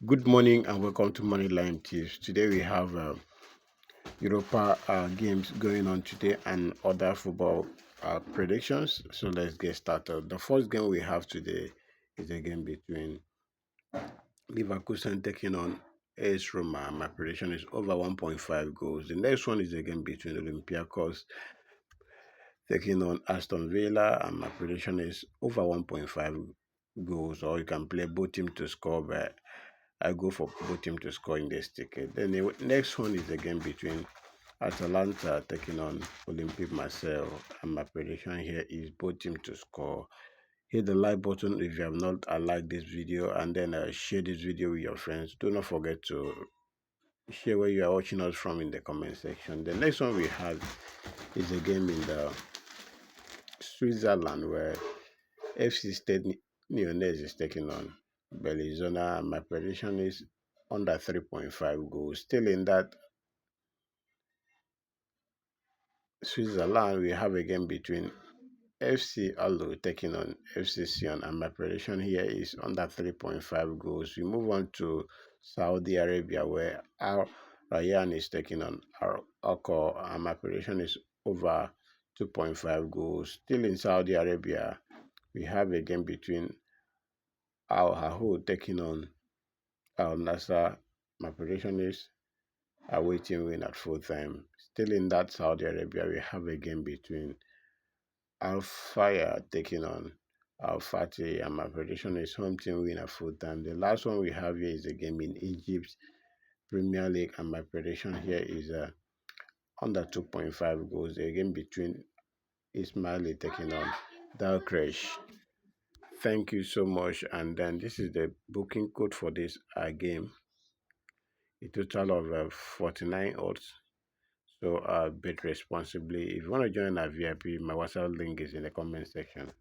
Good morning and welcome to Moneyline Tips. Today we have Europa games going on today and other football predictions. So let's get started. The first game we have today is a game between Leverkusen taking on AS Roma. My prediction is over 1.5 goals. The next one is a game between Olympiacos taking on Aston Villa, and my prediction is over 1.5 goals. Or you can play both teams to score, but I go for both teams to score in this ticket. Then the next one is again between Atalanta taking on Olympique Marseille, and my prediction here is both teams to score. Hit the like button if you have not liked this video, and then share this video with your friends. Do not forget to share where you are watching us from in the comment section. The next one we have is a game in the Switzerland where FC State Lyonnais is taking on Bellinzona, and my prediction is under 3.5 goals. Still in that Switzerland, we have a game between FC Allo taking on FC Sion, and my prediction here is under 3.5 goals. We move on to Saudi Arabia, where Al Rayyan is taking on Al Akor, and my prediction is over 2.5 goals. Still in Saudi Arabia, we have a game between Al Ahou taking on Al Nassr. My prediction is awaiting win at full time. Still in that Saudi Arabia, we have a game between Al Fire taking on Al Fatih, and my prediction is home team win at full time. The last one we have here is a game in Egypt Premier League, and my prediction here is under 2.5 goals. A game between Ismaili taking on Dalcresh. Thank you so much. And then this is the booking code for this game. A total of 49 odds. So bet responsibly. If you want to join our VIP, my WhatsApp link is in the comment section.